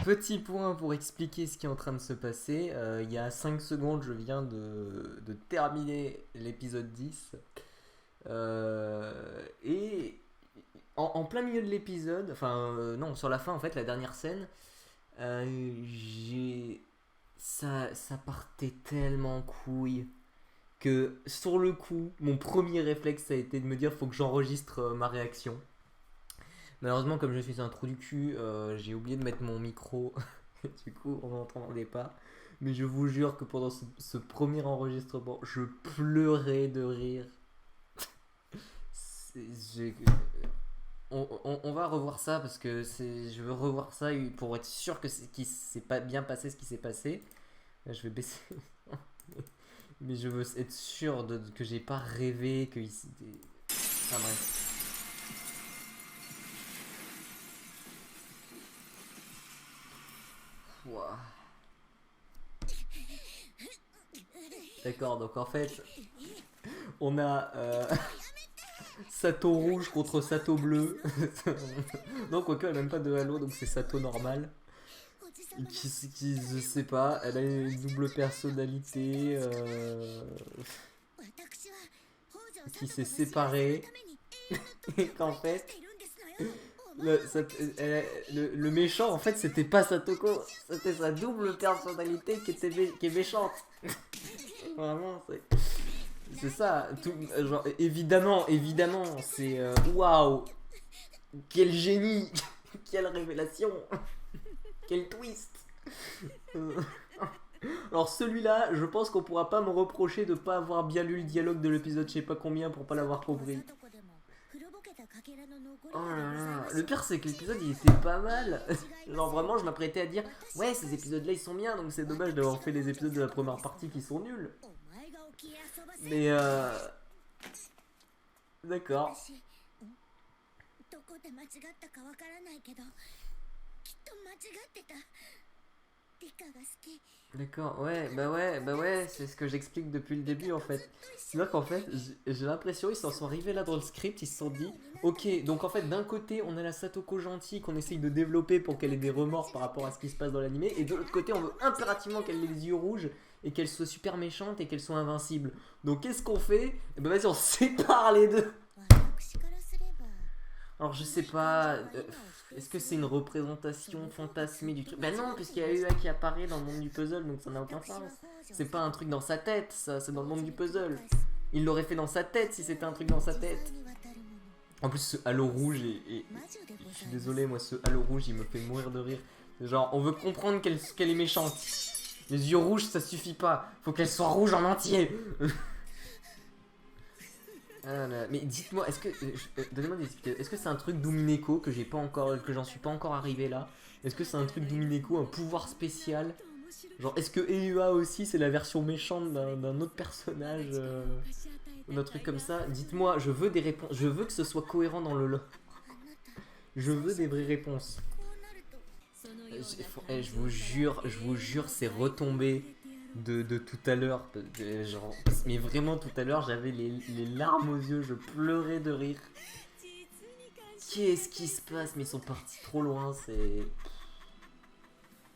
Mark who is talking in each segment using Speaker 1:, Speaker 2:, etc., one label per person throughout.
Speaker 1: Petit point pour expliquer ce qui est en train de se passer. Il y a 5 secondes, je viens de terminer l'épisode 10. Et en plein milieu de l'épisode, non, sur la fin, en fait, la dernière scène, j'ai. Ça partait tellement en couille que sur le coup, mon premier réflexe a été de me dire faut que j'enregistre ma réaction. Malheureusement, comme je suis un trou du cul, j'ai oublié de mettre mon micro. Du coup, on n'entendait pas. Mais je vous jure que pendant ce premier enregistrement, je pleurais de rire. C'est- j'ai- on va revoir ça parce que je veux revoir ça pour être sûr que qu'il s'est pas bien passé ce qui s'est passé. Là, je vais baisser. Mais je veux être sûr que j'ai pas rêvé que. Enfin bref. Ouah. D'accord, donc en fait, on a Sato rouge contre Sato bleu. Donc, quoique, elle n'a même pas de halo, donc c'est Sato normal. Je sais pas, elle a une double personnalité qui s'est séparée. Et qu'en fait, le méchant, en fait, c'était pas Satoko, c'était sa double personnalité qui est méchante. Vraiment, c'est ça. Genre, évidemment, c'est waouh, quel génie, quelle révélation, quel twist. Alors celui-là, je pense qu'on pourra pas me reprocher de pas avoir bien lu le dialogue de l'épisode je sais pas combien pour pas l'avoir compris. Oh là là, le pire c'est que l'épisode il était pas mal. Genre vraiment je m'apprêtais à dire ouais ces épisodes là ils sont bien donc c'est dommage d'avoir fait les épisodes de la première partie qui sont nuls. Mais d'accord. D'accord, ouais, c'est ce que j'explique depuis le début en fait. C'est-à-dire qu'en fait, j'ai l'impression qu'ils s'en sont arrivés là dans le script, ils se sont dit, ok, donc en fait d'un côté on a la Satoko gentille qu'on essaye de développer pour qu'elle ait des remords par rapport à ce qui se passe dans l'animé, et de l'autre côté on veut impérativement qu'elle ait les yeux rouges et qu'elle soit super méchante et qu'elle soit invincible. Donc qu'est-ce qu'on fait? Eh ben vas-y on sépare les deux. Alors je sais pas, est-ce que c'est une représentation fantasmée du truc? Ben non, puisqu'il y a UA qui apparaît dans le monde du puzzle, donc ça n'a aucun sens. C'est pas un truc dans sa tête, ça, c'est dans le monde du puzzle. Il l'aurait fait dans sa tête si c'était un truc dans sa tête. En plus, ce halo rouge, je suis désolé, moi, ce halo rouge, il me fait mourir de rire. Genre, on veut comprendre qu'elle est méchante. Les yeux rouges, ça suffit pas. Faut qu'elle soit rouge en entier. Ah là, mais dites-moi, est-ce que donnez-moi des explications. Est-ce que c'est un truc d'Umineko que j'ai pas encore, que j'en suis pas encore arrivé là? Est-ce que c'est un truc d'Umineko, un pouvoir spécial? Genre, est-ce que Eua aussi c'est la version méchante d'un autre personnage ou d'un truc comme ça? Dites-moi, je veux des réponses. Je veux que ce soit cohérent dans le lore. Je veux des vraies réponses. Je vous jure, c'est retombé de tout à l'heure. Genre, mais vraiment tout à l'heure, j'avais les larmes aux yeux, je pleurais de rire. Qu'est-ce qui se passe? Mais ils sont partis trop loin, c'est.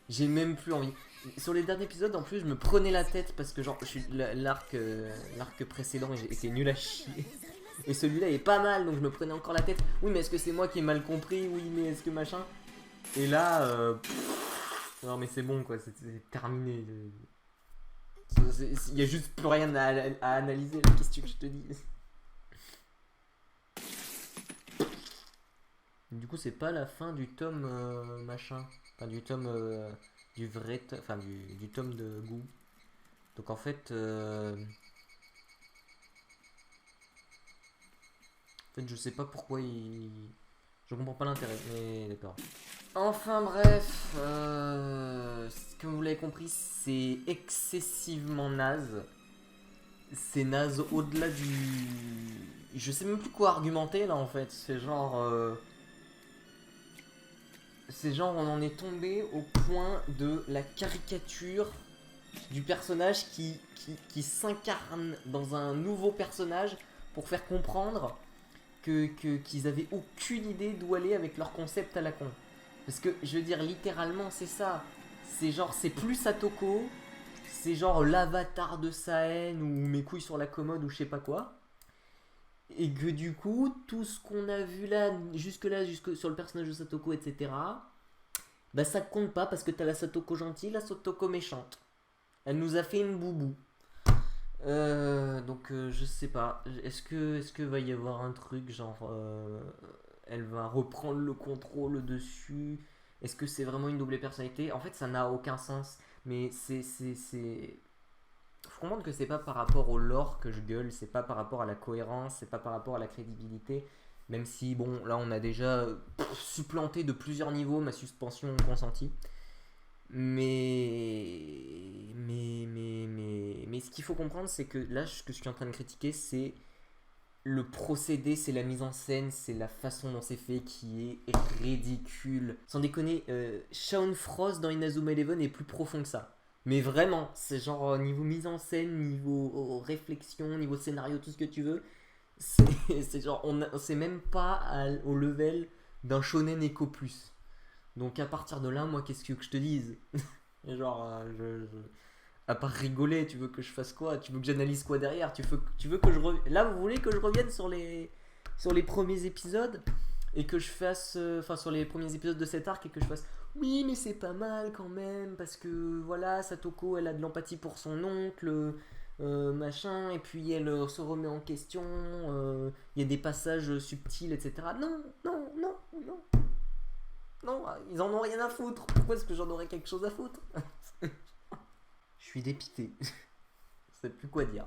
Speaker 1: J'ai même plus envie. Sur les derniers épisodes, en plus, je me prenais la tête parce que, genre, l'arc précédent était nul à chier. Et celui-là est pas mal, donc je me prenais encore la tête. Oui, mais est-ce que c'est moi qui ai mal compris? Oui, mais est-ce que machin? Et là, non, mais c'est bon, quoi, c'est terminé. Il y a juste plus rien à analyser, la question que je te dis. Du coup, c'est pas la fin du tome machin. Enfin, du tome. Du vrai. Enfin, du tome de goût. Donc en fait. En fait, je sais pas pourquoi il. Je comprends pas l'intérêt, mais d'accord. Enfin bref, comme vous l'avez compris, c'est excessivement naze. C'est naze au-delà du. Je sais même plus quoi argumenter là en fait. C'est genre on en est tombé au point de la caricature du personnage qui s'incarne dans un nouveau personnage pour faire comprendre qu'ils avaient aucune idée d'où aller avec leur concept à la con. Parce que, je veux dire, littéralement, c'est ça. C'est genre, c'est plus Satoko, c'est genre l'avatar de Saen ou mes couilles sur la commode ou je sais pas quoi. Et que du coup, tout ce qu'on a vu là, jusque sur le personnage de Satoko, etc., bah ça compte pas parce que t'as la Satoko gentille, la Satoko méchante. Elle nous a fait une boubou. Donc je sais pas. Est-ce que va y avoir un truc genre elle va reprendre le contrôle dessus? Est-ce que c'est vraiment une double personnalité? En fait, ça n'a aucun sens. Mais faut comprendre que c'est pas par rapport au lore que je gueule, c'est pas par rapport à la cohérence, c'est pas par rapport à la crédibilité. Même si, bon, là on a déjà supplanté de plusieurs niveaux ma suspension consentie. Mais ce qu'il faut comprendre, c'est que là, ce que je suis en train de critiquer, c'est le procédé, c'est la mise en scène, c'est la façon dont c'est fait qui est ridicule. Sans déconner, Shaun Frost dans Inazuma Eleven est plus profond que ça. Mais vraiment, c'est genre niveau mise en scène, niveau réflexion, niveau scénario, tout ce que tu veux. C'est genre, c'est même pas au level d'un shonen Eco Plus. Donc à partir de là, moi, qu'est-ce que je te dise? Genre, à part rigoler, tu veux que je fasse quoi? Tu veux que j'analyse quoi derrière? Tu veux que Là, vous voulez que je revienne sur les premiers épisodes et que je fasse... Enfin, sur les premiers épisodes de cet arc et que je fasse... Oui, mais c'est pas mal quand même, parce que voilà, Satoko, elle a de l'empathie pour son oncle, machin, et puis elle se remet en question, il y a des passages subtils, etc. Non, non, non, non. Non, ils en ont rien à foutre. Pourquoi est-ce que j'en aurais quelque chose à foutre? Je suis dépité. Je sais plus quoi dire.